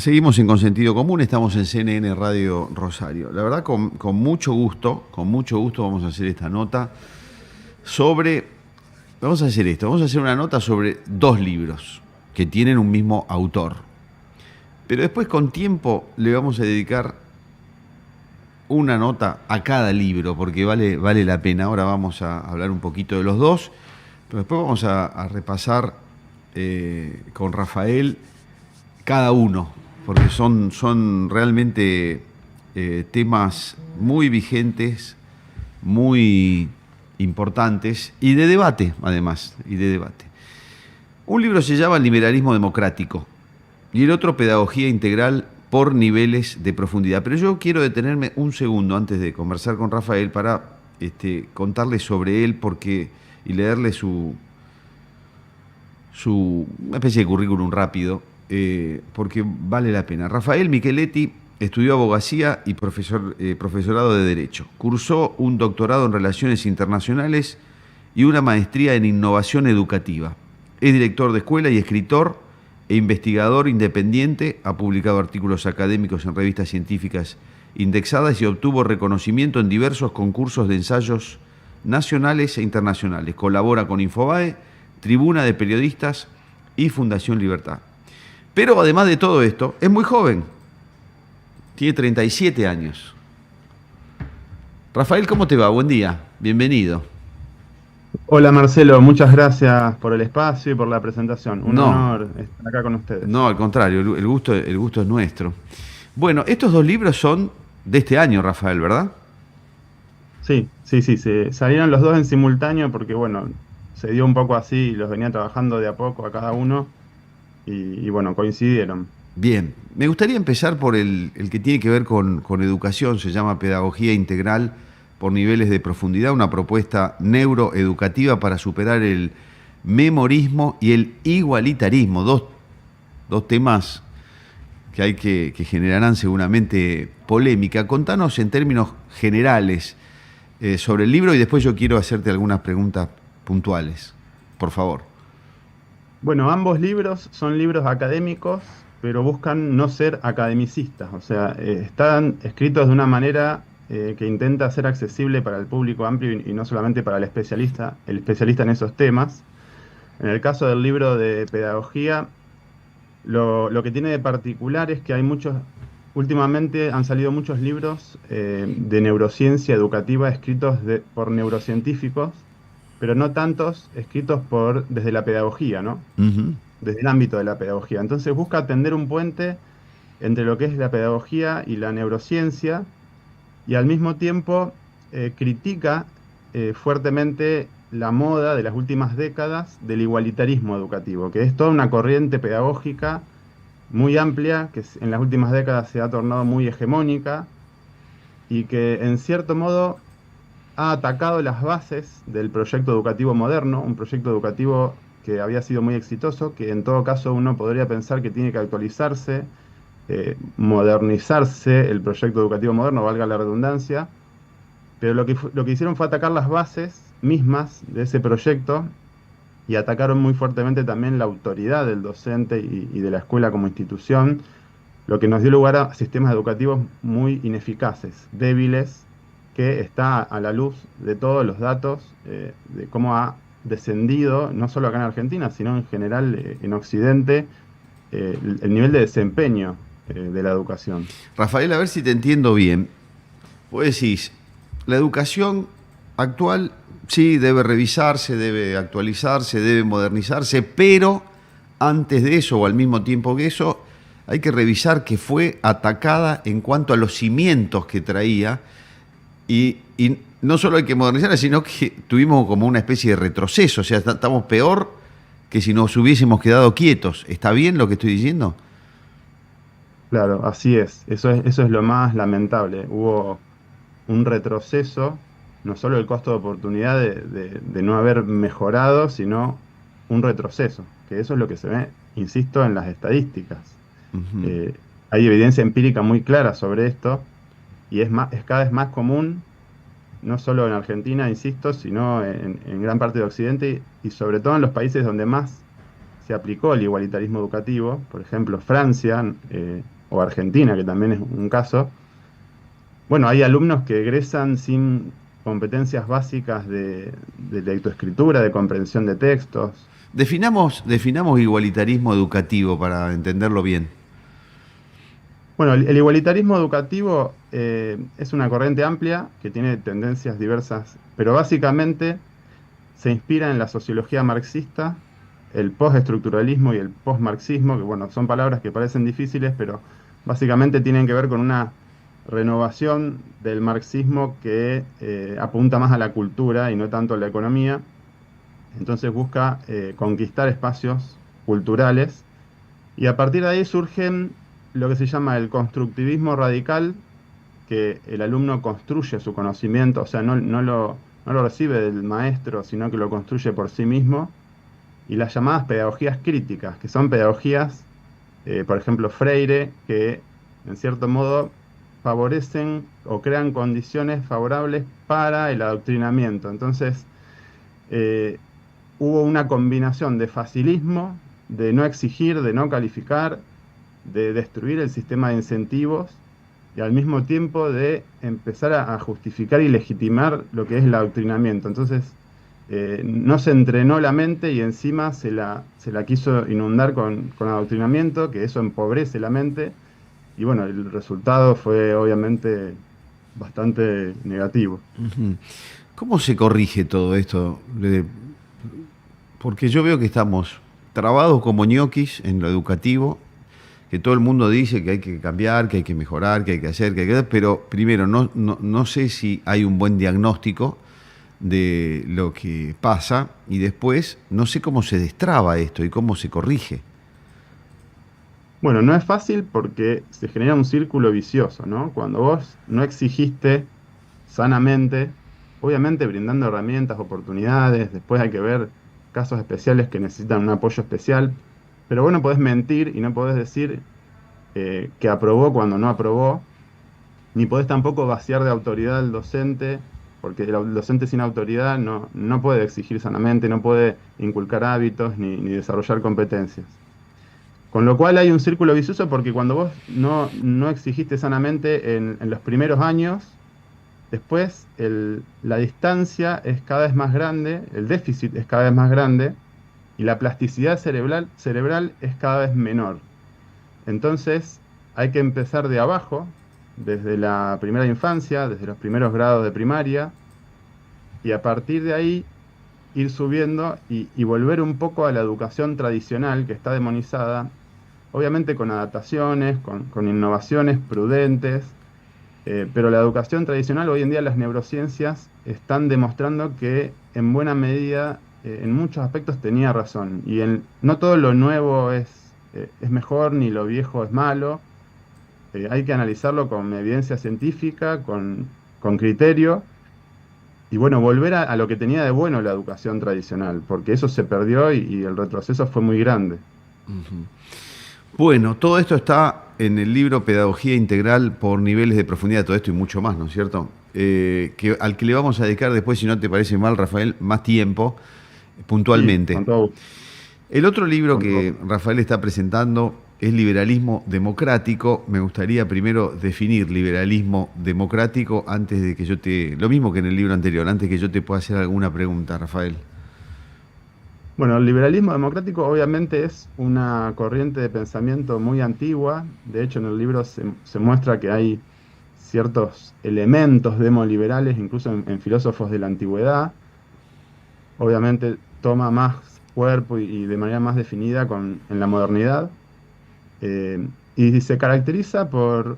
Seguimos en Consentido Común, estamos en CNN Radio Rosario. La verdad, con mucho gusto vamos a hacer esta nota sobre... Vamos a hacer esto, vamos a hacer una nota sobre dos libros que tienen un mismo autor. Pero después, con tiempo, le vamos a dedicar una nota a cada libro, porque vale la pena. Ahora vamos a hablar un poquito de los dos, pero después vamos a repasar con Rafael cada uno, porque son realmente temas muy vigentes, muy importantes y de debate, además, Un libro se llama Liberalismo Democrático y el otro Pedagogía Integral por Niveles de Profundidad. Pero yo quiero detenerme un segundo antes de conversar con Rafael para contarle sobre él y leerle una especie de currículum rápido, porque vale la pena. Rafael Micheletti estudió abogacía y profesorado de Derecho. Cursó un doctorado en Relaciones Internacionales y una maestría en Innovación Educativa. Es director de escuela y escritor e investigador independiente. Ha publicado artículos académicos en revistas científicas indexadas y obtuvo reconocimiento en diversos concursos de ensayos nacionales e internacionales. Colabora con Infobae, Tribuna de Periodistas y Fundación Libertad. Pero además de todo esto, es muy joven. Tiene 37 años. Rafael, ¿cómo te va? Buen día. Bienvenido. Hola Marcelo, muchas gracias por el espacio y por la presentación. Un No, honor estar acá con ustedes. no, al contrario, el gusto es nuestro. Bueno, estos dos libros son de este año, Rafael, ¿verdad? Sí, salieron los dos en simultáneo porque, bueno, se dio un poco así y los venía trabajando de a poco a cada uno y bueno, coincidieron. Bien, me gustaría empezar por el que tiene que ver con educación, se llama Pedagogía Integral por Niveles de Profundidad, una propuesta neuroeducativa para superar el memorismo y el igualitarismo, dos temas que generarán seguramente polémica. Contanos en términos generales sobre el libro y después yo quiero hacerte algunas preguntas puntuales, por favor. Bueno, ambos libros son libros académicos, pero buscan no ser academicistas, o sea, están escritos de una manera que intenta ser accesible para el público amplio y no solamente para el especialista en esos temas. En el caso del libro de pedagogía, lo que tiene de particular es que últimamente han salido muchos libros de neurociencia educativa escritos por neurocientíficos, pero no tantos escritos desde la pedagogía, ¿no? Uh-huh. Desde el ámbito de la pedagogía. Entonces busca tender un puente entre lo que es la pedagogía y la neurociencia, y al mismo tiempo critica fuertemente la moda de las últimas décadas del igualitarismo educativo, que es toda una corriente pedagógica muy amplia, que en las últimas décadas se ha tornado muy hegemónica y que en cierto modo ha atacado las bases del proyecto educativo moderno, un proyecto educativo que había sido muy exitoso, que en todo caso uno podría pensar que tiene que actualizarse, modernizarse el proyecto educativo moderno, valga la redundancia, pero lo que hicieron fue atacar las bases mismas de ese proyecto y atacaron muy fuertemente también la autoridad del docente y de la escuela como institución, lo que nos dio lugar a sistemas educativos muy ineficaces, débiles, que está a la luz de todos los datos de cómo ha descendido, no solo acá en Argentina, sino en general en Occidente, el nivel de desempeño de la educación. Rafael, a ver si te entiendo bien. Vos decís, la educación actual sí debe revisarse, debe actualizarse, debe modernizarse, pero antes de eso o al mismo tiempo que eso, hay que revisar que fue atacada en cuanto a los cimientos que traía y no solo hay que modernizarla, sino que tuvimos como una especie de retroceso, o sea, estamos peor que si nos hubiésemos quedado quietos. ¿Está bien lo que estoy diciendo? Claro, así es. Eso es lo más lamentable. Hubo un retroceso, no solo el costo de oportunidad de no haber mejorado, sino un retroceso, que eso es lo que se ve, insisto, en las estadísticas. Uh-huh. Eh, Hay evidencia empírica muy clara sobre esto y es cada vez más común, no solo en Argentina, insisto, sino en gran parte de Occidente y sobre todo en los países donde más se aplicó el igualitarismo educativo. Por ejemplo, Francia o Argentina, que también es un caso, bueno, hay alumnos que egresan sin competencias básicas de lectoescritura, de comprensión de textos. Definamos igualitarismo educativo para entenderlo bien. Bueno, el igualitarismo educativo es una corriente amplia que tiene tendencias diversas, pero básicamente se inspira en la sociología marxista, el postestructuralismo y el postmarxismo, que bueno, son palabras que parecen difíciles, pero básicamente tienen que ver con una renovación del marxismo que apunta más a la cultura y no tanto a la economía. Entonces busca conquistar espacios culturales y a partir de ahí surgen lo que se llama el constructivismo radical, que el alumno construye su conocimiento, o sea, no lo recibe del maestro, sino que lo construye por sí mismo, y las llamadas pedagogías críticas, que son pedagogías, por ejemplo, Freire, que en cierto modo favorecen o crean condiciones favorables para el adoctrinamiento. Entonces, eh, hubo una combinación de facilismo, de no exigir, de no calificar, de destruir el sistema de incentivos y al mismo tiempo de empezar a justificar y legitimar lo que es el adoctrinamiento. Entonces, no se entrenó la mente y encima se la quiso inundar con adoctrinamiento, que eso empobrece la mente. Y bueno, el resultado fue obviamente bastante negativo. Ujú. ¿Cómo se corrige todo esto? Porque yo veo que estamos trabados como ñoquis en lo educativo, que todo el mundo dice que hay que cambiar, que hay que mejorar, que hay que hacer, que hay que hacer, pero primero no sé si hay un buen diagnóstico de lo que pasa y después no sé cómo se destraba esto y cómo se corrige. Bueno, no es fácil porque se genera un círculo vicioso, ¿no? Cuando vos no exigiste sanamente, obviamente brindando herramientas, oportunidades, después hay que ver casos especiales que necesitan un apoyo especial, pero vos no podés mentir y no podés decir que aprobó cuando no aprobó, ni podés tampoco vaciar de autoridad al docente, porque el docente sin autoridad no puede exigir sanamente, no puede inculcar hábitos ni desarrollar competencias. Con lo cual hay un círculo vicioso porque cuando vos no exigiste sanamente en los primeros años, después la distancia es cada vez más grande, el déficit es cada vez más grande y la plasticidad cerebral es cada vez menor. Entonces hay que empezar de abajo, desde la primera infancia, desde los primeros grados de primaria, y a partir de ahí ir subiendo y volver un poco a la educación tradicional que está demonizada, obviamente con adaptaciones, con innovaciones prudentes, pero la educación tradicional, hoy en día las neurociencias están demostrando que en buena medida, en muchos aspectos tenía razón. No todo lo nuevo es mejor, ni lo viejo es malo. Hay que analizarlo con evidencia científica, con criterio, y bueno, volver a lo que tenía de bueno la educación tradicional, porque eso se perdió y el retroceso fue muy grande. Bueno, todo esto está en el libro Pedagogía Integral por niveles de profundidad, todo esto y mucho más, ¿no es cierto? Al que le vamos a dedicar después, si no te parece mal, Rafael, más tiempo, Sí, puntualmente. con todo, El otro libro con todo. que Rafael está presentando es Liberalismo Democrático. Me gustaría primero definir liberalismo democrático antes de que lo mismo que en el libro anterior, antes que yo te pueda hacer alguna pregunta, Rafael. Bueno, el liberalismo democrático obviamente es una corriente de pensamiento muy antigua. De hecho, en el libro se muestra que hay ciertos elementos demoliberales, incluso en filósofos de la antigüedad. Obviamente toma más cuerpo y de manera más definida en la modernidad. Y se caracteriza por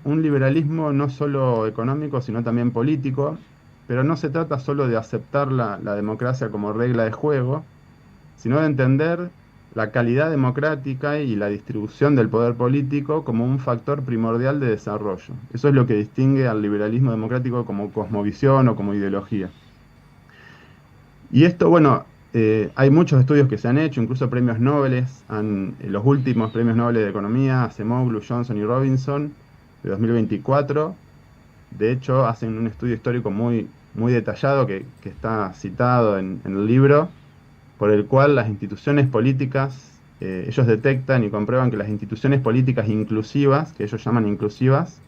un liberalismo no solo económico, sino también político. Pero no se trata solo de aceptar la democracia como regla de juego, sino de entender la calidad democrática y la distribución del poder político como un factor primordial de desarrollo. Eso es lo que distingue al liberalismo democrático como cosmovisión o como ideología. Y esto, bueno, hay muchos estudios que se han hecho, incluso premios Nobel, los últimos premios Nobel de Economía, Acemoglu, Johnson y Robinson, de 2024, de hecho hacen un estudio histórico muy detallado que está citado en el libro, por el cual las instituciones políticas ellos detectan y comprueban que las instituciones políticas inclusivas, que ellos llaman inclusivas,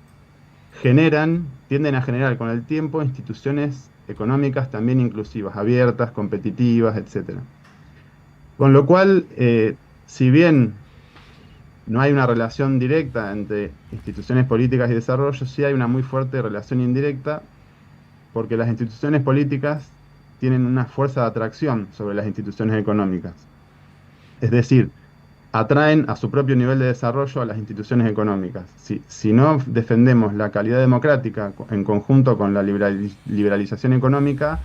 tienden a generar con el tiempo instituciones económicas también inclusivas, abiertas, competitivas, etcétera. Con lo cual, si bien no hay una relación directa entre instituciones políticas y desarrollo, sí hay una muy fuerte relación indirecta, porque las instituciones políticas tienen una fuerza de atracción sobre las instituciones económicas. Es decir, atraen a su propio nivel de desarrollo a las instituciones económicas. Si no defendemos la calidad democrática en conjunto con la liberalización económica,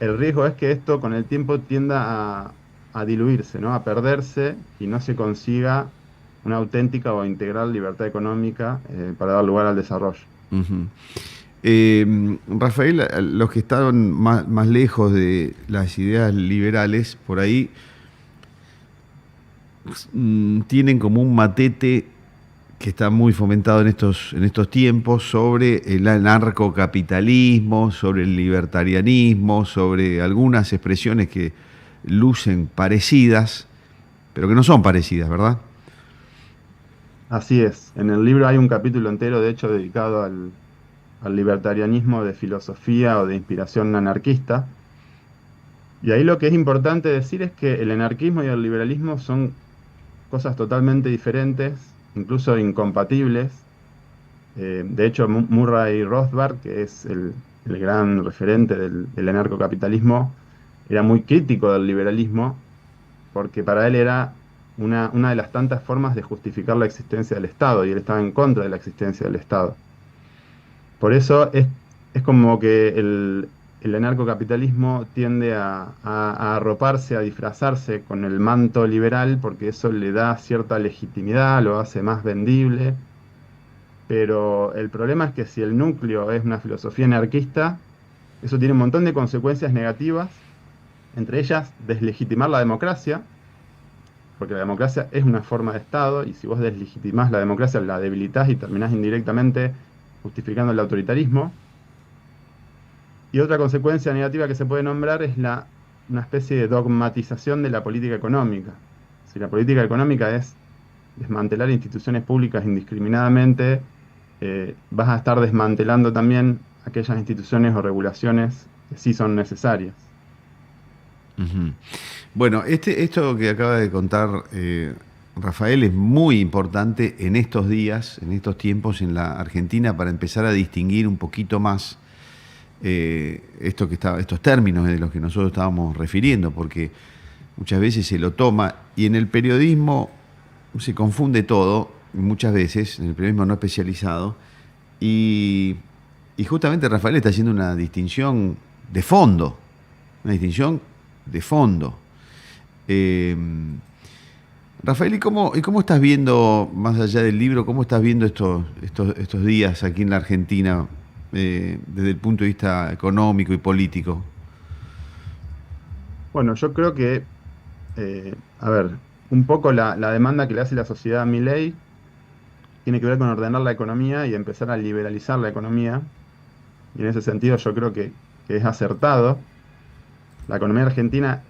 el riesgo es que esto con el tiempo tienda a diluirse, ¿no? A perderse y no se consiga una auténtica o integral libertad económica para dar lugar al desarrollo. Ujú. Rafael, los que estaban más lejos de las ideas liberales, por ahí tienen como un matete que está muy fomentado en estos tiempos sobre el anarcocapitalismo, sobre el libertarianismo, sobre algunas expresiones que lucen parecidas, pero que no son parecidas, ¿verdad? Así es. En el libro hay un capítulo entero, de hecho, dedicado al libertarianismo de filosofía o de inspiración anarquista. Y ahí lo que es importante decir es que el anarquismo y el liberalismo son cosas totalmente diferentes, incluso incompatibles. De hecho, Murray Rothbard, que es el gran referente del anarcocapitalismo, era muy crítico del liberalismo porque para él era una de las tantas formas de justificar la existencia del Estado y él estaba en contra de la existencia del Estado. Por eso es como que el anarcocapitalismo tiende a arroparse, a disfrazarse con el manto liberal porque eso le da cierta legitimidad, lo hace más vendible. Pero el problema es que si el núcleo es una filosofía anarquista, eso tiene un montón de consecuencias negativas, entre ellas deslegitimar la democracia, porque la democracia es una forma de Estado, y si vos deslegitimás la democracia, la debilitás y terminás indirectamente justificando el autoritarismo. Y otra consecuencia negativa que se puede nombrar es una especie de dogmatización de la política económica. Si la política económica es desmantelar instituciones públicas indiscriminadamente, vas a estar desmantelando también aquellas instituciones o regulaciones que sí son necesarias. Ujú. Bueno, esto que acaba de contar Rafael es muy importante en estos días, en estos tiempos en la Argentina para empezar a distinguir un poquito más estos términos de los que nosotros estábamos refiriendo, porque muchas veces se lo toma y en el periodismo se confunde todo, muchas veces, en el periodismo no especializado, y, y justamente Rafael está haciendo de fondo, una distinción de fondo. Eh, Rafael, y cómo estás viendo, más allá del libro, cómo estás viendo estos días aquí en la Argentina desde el punto de vista económico y político? Bueno, yo creo que, a ver, un poco la demanda que le hace la sociedad a Milei tiene que ver con ordenar la economía y empezar a liberalizar la economía. Y en ese sentido yo creo que es acertado. La economía argentina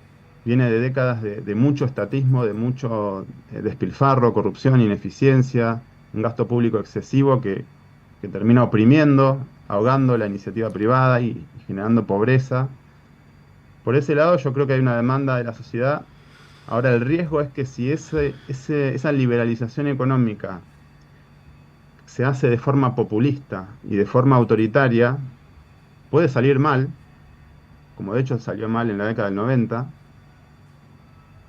viene de décadas de mucho estatismo, de mucho despilfarro, corrupción, ineficiencia, un gasto público excesivo que termina oprimiendo, ahogando la iniciativa privada y generando pobreza. Por ese lado yo creo que hay una demanda de la sociedad. Ahora el riesgo es que si esa liberalización económica se hace de forma populista y de forma autoritaria, puede salir mal, como de hecho salió mal en la década del 90.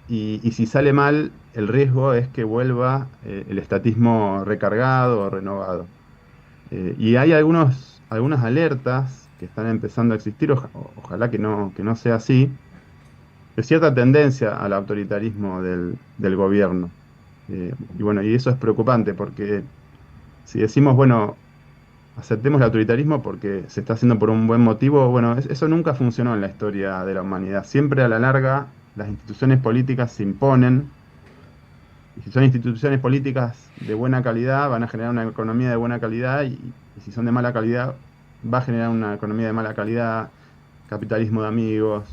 Y si sale mal, el riesgo es que vuelva el estatismo recargado o renovado. Y hay algunas alertas que están empezando a existir, ojalá que no sea así, de cierta tendencia al autoritarismo del gobierno. Y bueno, y eso es preocupante porque si decimos, bueno, aceptemos el autoritarismo porque se está haciendo por un buen motivo, bueno, eso nunca funcionó en la historia de la humanidad. Siempre a la larga las instituciones políticas se imponen. Y si son instituciones políticas de buena calidad, van a generar una economía de buena calidad y si son de mala calidad, va a generar una economía de mala calidad, capitalismo de amigos,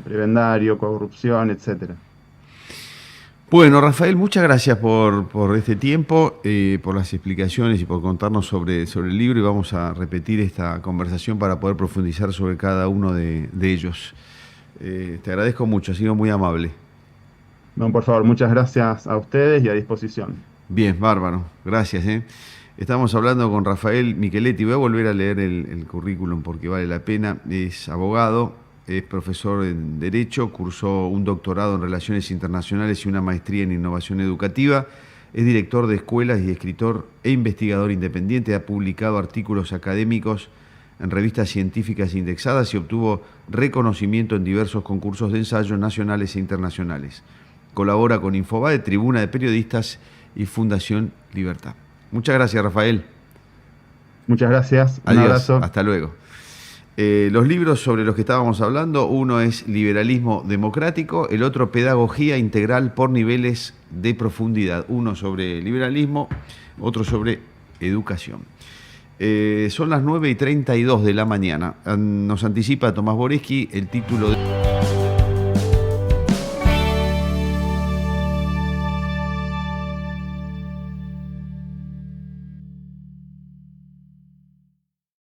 prebendario, corrupción, etcétera. Bueno, Rafael, muchas gracias por este tiempo, por las explicaciones y por contarnos sobre el libro, y vamos a repetir esta conversación para poder profundizar sobre cada uno de ellos. Te agradezco mucho, ha sido muy amable. No, por favor, muchas gracias a ustedes y a disposición. Bien, bárbaro, gracias. Estamos hablando con Rafael Micheletti. Voy a volver a leer el currículum porque vale la pena. Es abogado, es profesor en Derecho, cursó un doctorado en Relaciones Internacionales y una maestría en Innovación Educativa. Es director de escuelas y escritor e investigador independiente. Ha publicado artículos académicos en revistas científicas indexadas y obtuvo reconocimiento en diversos concursos de ensayo nacionales e internacionales. Colabora con Infobae, Tribuna de Periodistas y Fundación Libertad. Muchas gracias, Rafael. Muchas gracias. Un Adiós, abrazo. hasta luego. Los libros sobre los que estábamos hablando, uno es Liberalismo Democrático, el otro Pedagogía Integral por Niveles de Profundidad. Uno sobre liberalismo, otro sobre educación. Son las 9:32 de la mañana. Nos anticipa Tomás Boresky el título de...